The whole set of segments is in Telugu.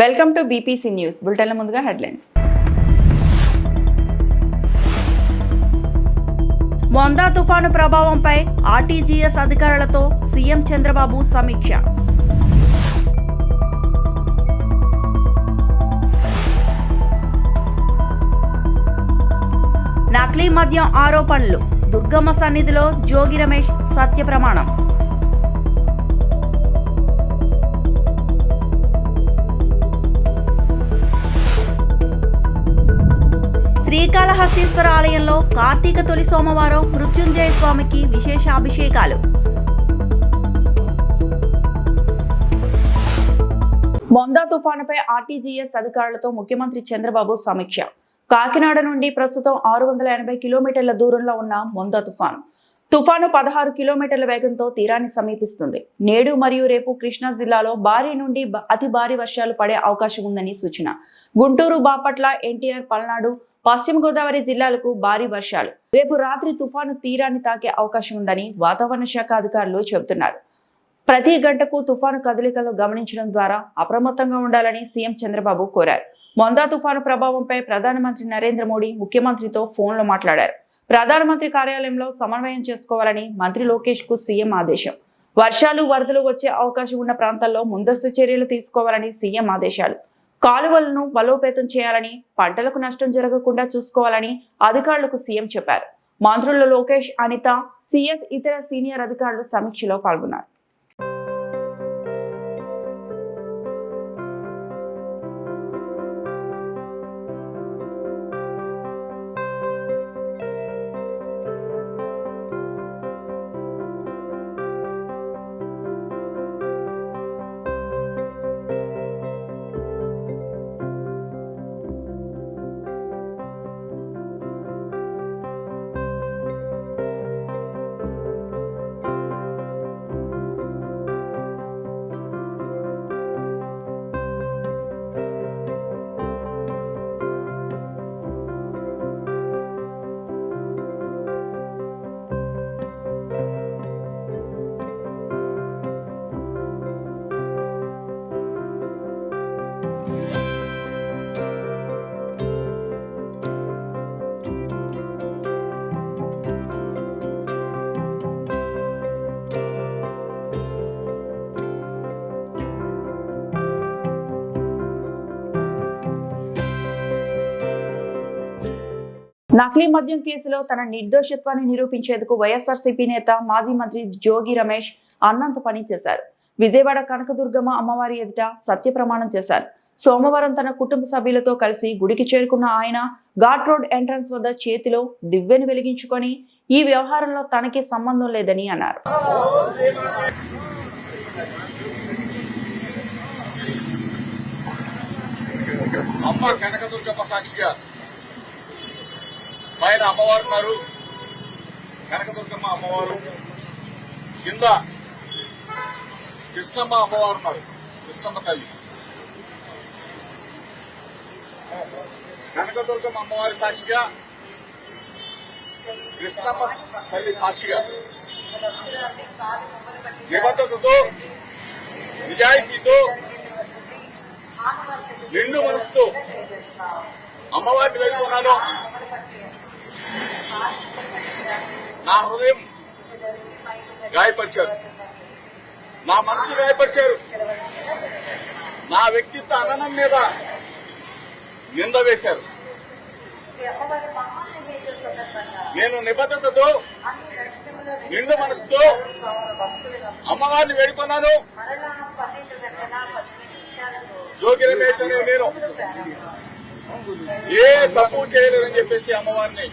వెల్కమ్ టు బీపీసీ న్యూస్ బులెటిన్ల ముందుగా హెడ్లైన్స్. మొందా తుఫాను ప్రభావంపై ఆర్టీజీఎస్ అధికారులతో సీఎం చంద్రబాబు సమీక్ష. నకిలీ మద్యం ఆరోపణలు, దుర్గమ్మ సన్నిధిలో జోగి రమేష్ సత్య ప్రమాణం. శ్రీకాళహస్తీశ్వర ఆలయంలో కార్తీక తొలి సోమవారం మృత్యుంజయ స్వామికి విశేష అభిషేకాలు. మొందా తుఫానుపై ఆర్టీజీఎస్ అధికారులతో ముఖ్యమంత్రి చంద్రబాబు సమీక్ష. కాకినాడ నుండి ప్రస్తుతం 680 కిలోమీటర్ల దూరంలో ఉన్న మొందా తుఫాను 16 కిలోమీటర్ల వేగంతో తీరాన్ని సమీపిస్తుంది. నేడు మరియు రేపు కృష్ణా జిల్లాలో భారీ నుండి అతి భారీ వర్షాలు పడే అవకాశం ఉందని సూచన. గుంటూరు, బాపట్ల, ఎన్టీఆర్, పల్నాడు, పశ్చిమ గోదావరి జిల్లాలకు భారీ వర్షాలు. రేపు రాత్రి తుఫాను తీరాన్ని తాకే అవకాశం ఉందని వాతావరణ శాఖ అధికారులు చెబుతున్నారు. ప్రతి గంటకు తుఫాను కదలికలు గమనించడం ద్వారా అప్రమత్తంగా ఉండాలని సీఎం చంద్రబాబు కోరారు. మొందా తుఫాను ప్రభావంపై ప్రధానమంత్రి నరేంద్ర మోడీ ముఖ్యమంత్రితో ఫోన్లో మాట్లాడారు. ప్రధానమంత్రి కార్యాలయంలో సమన్వయం చేసుకోవాలని మంత్రి లోకేష్ కు సీఎం ఆదేశం. వర్షాలు, వరదలు వచ్చే అవకాశం ఉన్న ప్రాంతాల్లో ముందస్తు చర్యలు తీసుకోవాలని సీఎం ఆదేశాలు. కాలువలను బలోపేతం చేయాలని, పంటలకు నష్టం జరగకుండా చూసుకోవాలని అధికారులకు సీఎం చెప్పారు. మంత్రులు లోకేష్, అనిత, సిఎస్, ఇతర సీనియర్ అధికారులు సమీక్షలో పాల్గొన్నారు. నకిలీ మద్యం కేసులో తన నిర్దోషత్వాన్ని నిరూపించేందుకు వైఎస్ఆర్సీపీ నేత, మాజీ మంత్రి జోగి రమేష్ అన్నంత పని చేశారు. విజయవాడ కనకదుర్గమ్మ అమ్మవారి ఎదుట సత్య ప్రమాణం చేశారు. సోమవారం తన కుటుంబ సభ్యులతో కలిసి గుడికి చేరుకున్న ఆయన ఘాట్ రోడ్ ఎంట్రన్స్ వద్ద చేతిలో దివ్వెను వెలిగించుకొని ఈ వ్యవహారంలో తనకి సంబంధం లేదని అన్నారు. పైన అమ్మవారు ఉన్నారు, కనకదుర్గమ్మ అమ్మవారు, కింద కృష్ణమ్మ అమ్మవారు ఉన్నారు, కృష్ణమ్మ తల్లి. కనకదుర్గమ్మ అమ్మవారి సాక్షిగా, కృష్ణమ్మ తల్లి సాక్షిగా నిబద్ధతతో, నిజాయితీతో, నిండు మనసుతో అమ్మవారిని వేడుకున్నాను. నా హృదయం గాయపరిచారు, నా మనసు గాయపరిచారు, నా వ్యక్తిత్వ అననం మీద నింద వేశారు. నేను నిబద్ధతతో, నిండు మనసుతో అమ్మవారిని వేడుకున్నాను. జోగి రమేష్ అనే నేను ఏ తప్పు చేయలేదని చెప్పేసి అమ్మవారిని,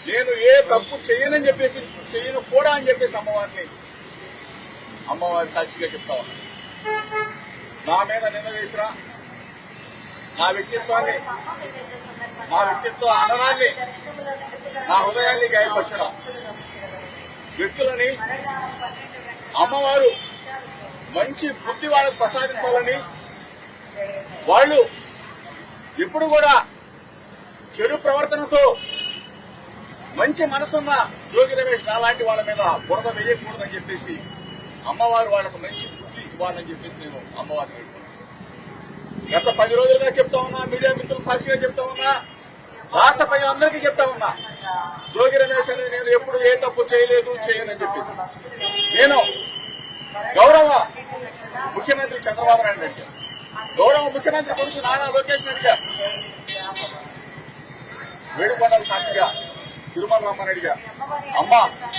నేను ఏ తప్పు చేయనని చెప్పేసి, చేయను కూడా అని చెప్పేసి అమ్మవారి సాక్షిగా చెప్తా ఉన్నా. నా మీద నింద వేసినా, నా వ్యక్తిత్వ అననాన్ని, నా హృదయాన్ని గాయపరచడం వ్యక్తులని అమ్మవారు మంచి బుద్ధి వాళ్ళకు ప్రసాదించాలని, వాళ్ళు ఎప్పుడు కూడా చెడు ప్రవర్తనతో మంచి మనసున్న జోగి రమేష్ నాలాంటి వాళ్ళ మీద బురద వేయకూడదని చెప్పేసి అమ్మవారు వాళ్ళకు మంచి బుద్ధి తుఫాన్ అని చెప్పేసి నేను అమ్మవారిని అడుగుతున్నాను. గత 10 రోజులుగా చెప్తా ఉన్నా, మీడియా మిత్రుల సాక్షిగా చెప్తా ఉన్నా, రాష్ట్ర ప్రజలందరికీ చెప్తా ఉన్నా, జోగి రమేష్ అని నేను ఎప్పుడు ఏ తప్పు చేయలేదు చేయనని చెప్పేసి నేను గౌరవ ముఖ్యమంత్రి చంద్రబాబు నాయుడు అడిగా, గౌరవ ముఖ్యమంత్రి కొడుకు నారా లోకేష్ అడిగా, వేడుకొండల సాక్షిగా తిరుమల రమ్మని అడిగా, అమ్మ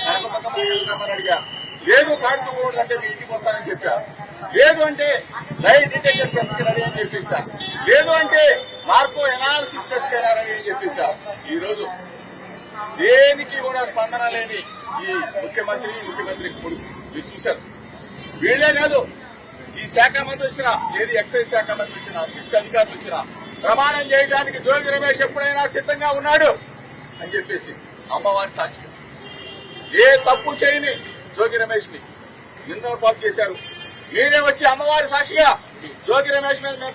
కనకదుర్గమ్మని అడిగా, లేదు కాడుతూ కూడా అంటే మీ ఇంటికి వస్తానని చెప్పా, లేదు అంటే లైట్ డిటెక్టర్ టెస్ట్ కి రెడీ అని చెప్పేసా, లేదు అంటే నార్కో ఎనాలిసిస్ టెస్ట్ కి రెడీ అని చెప్పేసా. ఈ రోజు దేనికి కూడా స్పందన లేని ఈ ముఖ్యమంత్రి కొడుకు మీరు చూశారు. వీళ్లే కాదు, ఈ శాఖ మంత్రి వచ్చినా, ఏది ఎక్సైజ్ శాఖ మంత్రి వచ్చినా, సిట్ అధికారులు వచ్చినా ప్రమాణం చేయడానికి జోగి రమేష్ ఎప్పుడైనా సిద్ధంగా ఉన్నాడు అని చెప్పేసి అమ్మవారి సాక్షిగా ఏ తప్పు చేయని జోగి రమేష్ ని నిందన పాలు చేశారు. మీరే వచ్చి అమ్మవారి సాక్షిగా జోగి రమేష్ మీద మేము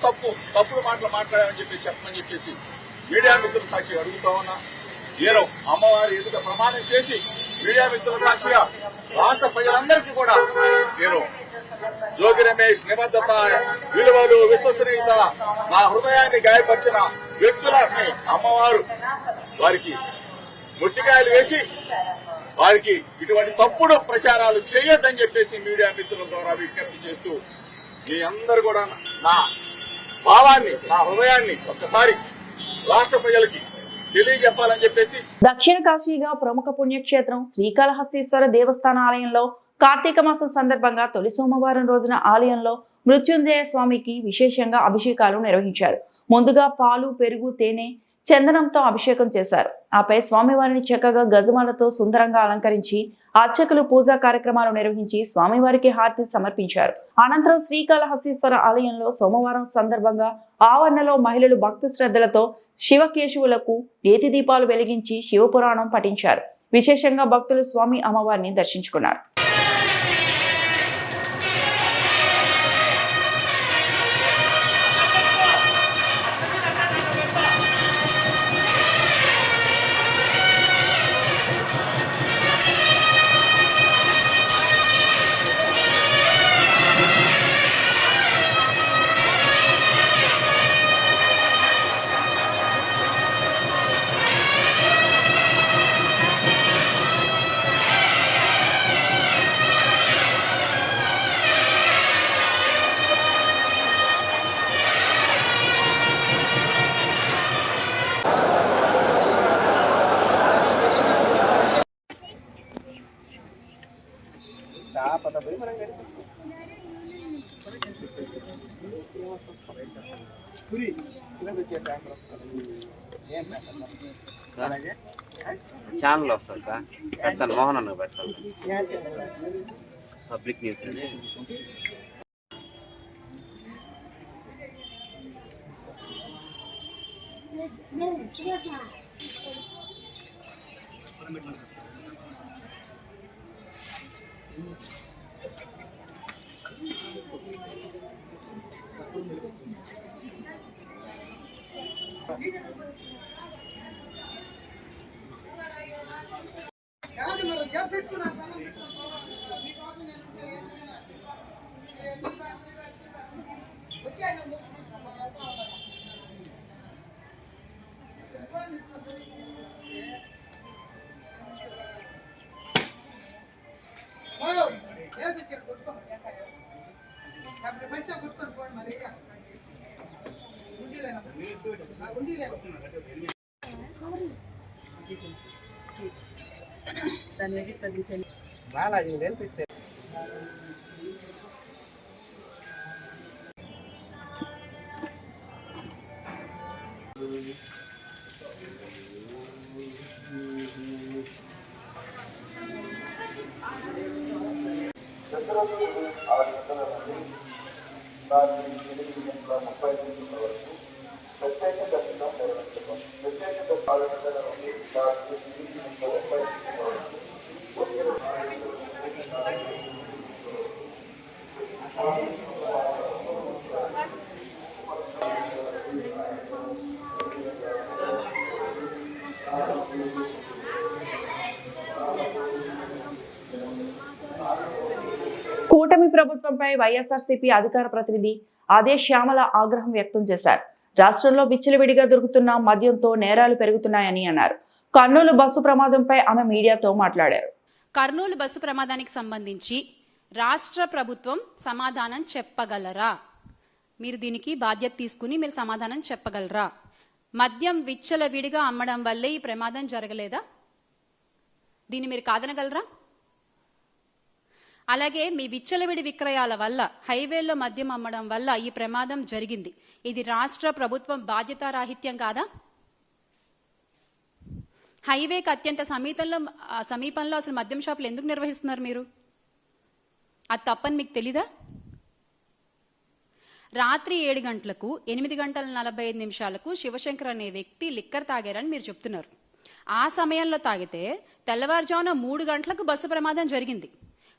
తప్పుడు మాటలు మాట్లాడామని చెప్పమని చెప్పేసి మీడియా మిత్రుల సాక్షిగా అడుగుతా ఉన్నా. నేను అమ్మవారి ఎదుట ప్రమాణం చేసి మీడియా మిత్రుల సాక్షిగా రాష్ట్ర ప్రజలందరికీ కూడా నేను జోగి రమేష్ నిబద్ధత, విలువలు, విశ్వసనీయత, నా హృదయాన్ని గాయపరిచిన వ్యక్తులని అమ్మవారు వారికి మొట్టికాయలు వేసి వారికి ఇటువంటి తప్పుడు ప్రచారాలు చేయొద్దని చెప్పేసి మీడియా మిత్రుల ద్వారా విజ్ఞప్తి చేస్తూ మీ అందరూ కూడా నా భావాన్ని, నా హృదయాన్ని ఒక్కసారి రాష్ట్ర ప్రజలకి తెలియజెప్పాలని చెప్పేసి. దక్షిణ కాశీగా ప్రముఖ పుణ్యక్షేత్రం శ్రీకాళహస్తీశ్వర దేవస్థాన ఆలయంలో కార్తీక మాసం సందర్భంగా తొలి సోమవారం రోజున ఆలయంలో మృత్యుంజయ స్వామికి విశేషంగా అభిషేకాలు నిర్వహించారు. ముందుగా పాలు, పెరుగు, తేనె, చందనంతో అభిషేకం చేశారు. ఆపై స్వామివారిని చక్కగా గజమాలతో సుందరంగా అలంకరించి అర్చకులు పూజా కార్యక్రమాలు నిర్వహించి స్వామివారికి హారతి సమర్పించారు. అనంతరం శ్రీకాళహస్తీశ్వర ఆలయంలో సోమవారం సందర్భంగా ఆవరణలో మహిళలు భక్తి శ్రద్ధలతో శివకేశవులకు నేతి దీపాలు వెలిగించి శివపురాణం పఠించారు. విశేషంగా భక్తులు స్వామి అమ్మవారిని దర్శించుకున్నారు. ఛానల్ వస్తుంది పెడతాను, మోహన్ అన్న పెడతాను, పబ్లిక్ న్యూస్ అని. బాలాజీ తెలిపిస్తే ప్రభుత్వంపై వైఎస్ఆర్సీపీ అధికార ప్రతినిధి అదే శ్యామల ఆగ్రహం వ్యక్తం చేశారు. రాష్ట్రంలో విచ్చలవిడిగా దొరుకుతున్న మద్యంతో నేరాలు పెరుగుతున్నాయని అన్నారు. కర్నూలు బస్సు ప్రమాదంపై ఆమె మీడియాతో మాట్లాడారు. కర్నూలు బస్సు ప్రమాదానికి సంబంధించి రాష్ట్ర ప్రభుత్వం సమాధానం చెప్పగలరా? మీరు దీనికి బాధ్యత తీసుకుని మీరు సమాధానం చెప్పగలరా? మద్యం విచ్చలవిడిగా అమ్మడం వల్లే ఈ ప్రమాదం జరగలేదా? దీన్ని మీరు కాదనగలరా? అలాగే మీ విచ్చలవిడి విక్రయాల వల్ల, హైవేల్లో మద్యం అమ్మడం వల్ల ఈ ప్రమాదం జరిగింది. ఇది రాష్ట్ర ప్రభుత్వం బాధ్యతారాహిత్యం కాదా? హైవేకి అత్యంత సమీపంలో అసలు మద్యం షాపులు ఎందుకు నిర్వహిస్తున్నారు మీరు? అది తప్పని మీకు తెలీదా? రాత్రి 7 గంటలకు 8:45 శివశంకర్ అనే వ్యక్తి లిక్కర్ తాగారని మీరు చెప్తున్నారు. ఆ సమయంలో తాగితే తెల్లవారుజామున 3 గంటలకు బస్సు ప్రమాదం జరిగింది.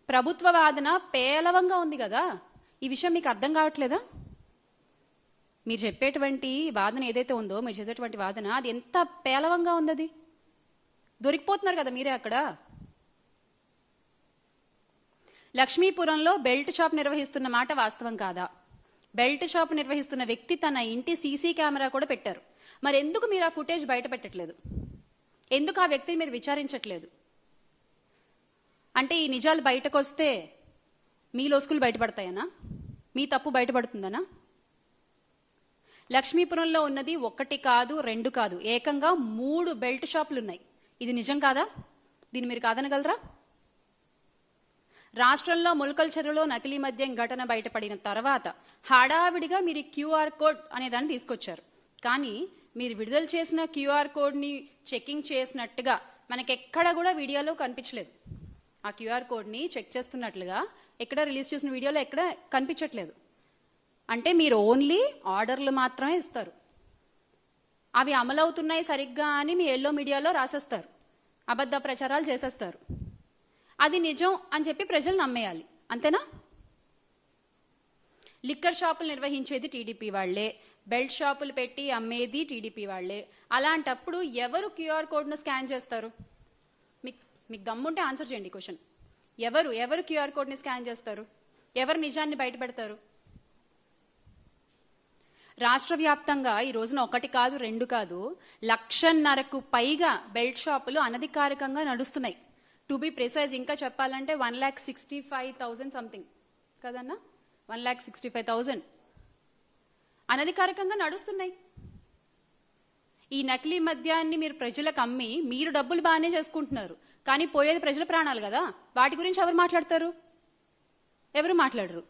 ప్రభుత్వ వాదన పేలవంగా ఉంది కదా, ఈ విషయం మీకు అర్థం కావట్లేదా? మీరు చెప్పేటువంటి వాదన ఏదైతే ఉందో, మీరు చేసేటువంటి వాదన అది ఎంత పేలవంగా ఉంది. అది దొరికిపోతున్నారు కదా మీరే అక్కడ. లక్ష్మీపురంలో బెల్ట్ షాప్ నిర్వహిస్తున్న మాట వాస్తవం కాదా? బెల్ట్ షాప్ నిర్వహిస్తున్న వ్యక్తి తన ఇంటి సీసీ కెమెరా కూడా పెట్టారు. మరి ఎందుకు మీరు ఆ ఫుటేజ్ బయట పెట్టట్లేదు? ఎందుకు ఆ వ్యక్తిని మీరు విచారించట్లేదు? అంటే ఈ నిజాలు బయటకు వస్తే మీ లోసుకులు బయటపడతాయనా? మీ తప్పు బయటపడుతుందనా? లక్ష్మీపురంలో ఉన్నది 1 కాదు 2 కాదు, ఏకంగా 3 బెల్ట్ షాపులు ఉన్నాయి. ఇది నిజం కాదా? దీన్ని మీరు కాదనగలరా? రాష్ట్రంలో ములకల చెరువులో నకిలీ మద్యం ఘటన బయటపడిన తర్వాత హడావిడిగా మీరు క్యూఆర్ కోడ్ అనే దాన్ని తీసుకొచ్చారు. కానీ మీరు విడుదల చేసిన క్యూఆర్ కోడ్ని చెకింగ్ చేసినట్టుగా మనకెక్కడ కూడా వీడియోలో కనిపించలేదు. ఆ క్యూఆర్ కోడ్ని చెక్ చేస్తున్నట్లుగా ఎక్కడ రిలీజ్ చేసిన వీడియోలో ఎక్కడ కనిపించట్లేదు. అంటే మీరు ఓన్లీ ఆర్డర్లు మాత్రమే ఇస్తారు. అవి అమలవుతున్నాయి సరిగ్గా అని మీ ఎల్లో మీడియాలో రాసేస్తారు, అబద్ధ ప్రచారాలు చేసేస్తారు. అది నిజం అని చెప్పి ప్రజలు నమ్మేయాలి, అంతేనా? లిక్కర్ షాపులు నిర్వహించేది టీడీపీ వాళ్లే, బెల్ట్ షాపులు పెట్టి అమ్మేది టీడీపీ వాళ్లే. అలాంటప్పుడు ఎవరు క్యూఆర్ కోడ్ను స్కాన్ చేస్తారు? మీకు దమ్ముంటే ఆన్సర్ చేయండి క్వశ్చన్. ఎవరు క్యూఆర్ కోడ్ని స్కాన్ చేస్తారు? ఎవరు నిజాన్ని బయటపెడతారు? రాష్ట్ర వ్యాప్తంగా ఈ రోజున 1 కాదు 2 కాదు 1,50,000కు పైగా బెల్ట్ షాపులు అనధికారికంగా నడుస్తున్నాయి. టు బి ప్రిసైజ్, ఇంకా చెప్పాలంటే 1,65,000 సంథింగ్ కదన్నా, 1,65,000 అనధికారికంగా నడుస్తున్నాయి. ఈ నకిలీ మద్యాన్ని మీరు ప్రజలకు అమ్మి మీరు డబ్బులు బాగానే చేసుకుంటున్నారు, కానీ పోయేది ప్రజల ప్రాణాలు కదా. వాటి గురించి ఎవరు మాట్లాడతారు? ఎవరు మాట్లాడరు.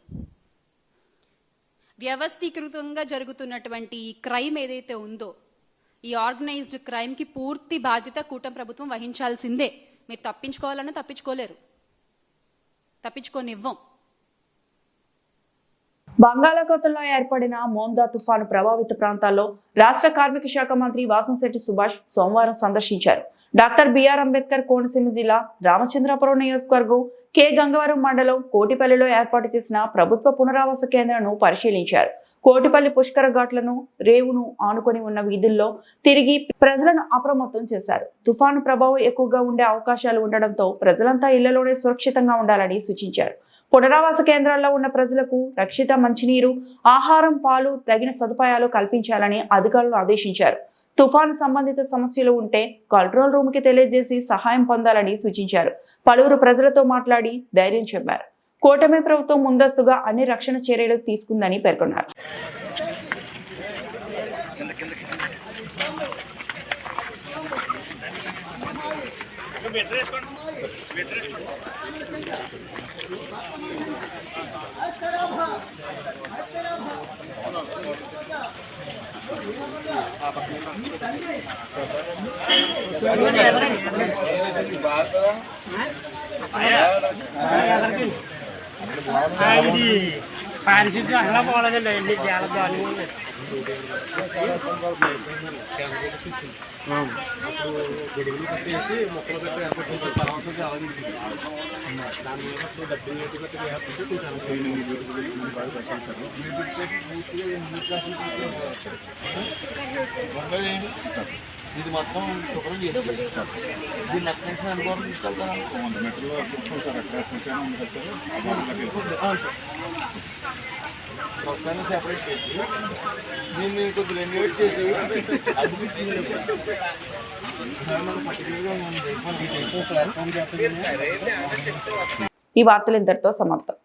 వ్యవస్థీకృతంగా జరుగుతున్నటువంటి ఈ క్రైమ్ ఏదైతే ఉందో, ఈ ఆర్గనైజ్డ్ క్రైమ్కి పూర్తి బాధ్యత కూటమి ప్రభుత్వం వహించాల్సిందే. మీరు తప్పించుకోవాలన్నా తప్పించుకోలేరు, తప్పించుకోనివ్వం. బంగాళాఖాతంలో ఏర్పడిన మోందా తుఫాను ప్రభావిత ప్రాంతాల్లో రాష్ట్ర కార్మిక శాఖ మంత్రి వాసంశెట్టి సుభాష్ సోమవారం సందర్శించారు. డాక్టర్ బిఆర్ అంబేద్కర్ కోనసీమ జిల్లా రామచంద్రాపురం నియోజకవర్గం కె గంగవరం మండలం కోటిపల్లిలో ఏర్పాటు చేసిన ప్రభుత్వ పునరావాస కేంద్రాలను పరిశీలించారు. కోటిపల్లి పుష్కర ఘాట్లను, రేవును ఆనుకొని ఉన్న వీధుల్లో తిరిగి ప్రజలను అప్రమత్తం చేశారు. తుఫాను ప్రభావం ఎక్కువగా ఉండే అవకాశాలు ఉండడంతో ప్రజలంతా ఇళ్లలోనే సురక్షితంగా ఉండాలని సూచించారు. పునరావాస కేంద్రాల్లో ఉన్న ప్రజలకు రక్షిత మంచినీరు, ఆహారం, పాలు తగిన సదుపాయాలు కల్పించాలని అధికారులు ఆదేశించారు. తుఫాను సంబంధిత సమస్యలు ఉంటే కంట్రోల్ రూమ్ కి తెలియజేసి సహాయం పొందాలని సూచించారు. పలువురు ప్రజలతో మాట్లాడి ధైర్యం చెప్పారు. కూటమి ప్రభుత్వం ముందస్తుగా అన్ని రక్షణ చర్యలు తీసుకుందని పేర్కొన్నారు. పారిశుద్ధ్యం అలా పోలేదండి, చాలా దారుణంగా ఉంది. గొడుగులు కట్టేసి మొక్కలు పెట్టి ఏర్పట్టేసి తర్వాత దాని మీద డబ్బులు పెట్టి ఏర్పట్టి ఇది మొత్తం శుభ్రం చేసి దీన్ని ఎక్స్టెన్షన్ అనుకోవడం తీసుకెళ్తారా? మొత్తాన్ని సెపరేట్ చేసి దీన్ని కొద్దిగా ఎన్వేట్ చేసి అది ఈ వార్తలు ఇంతటితో సమాప్తం.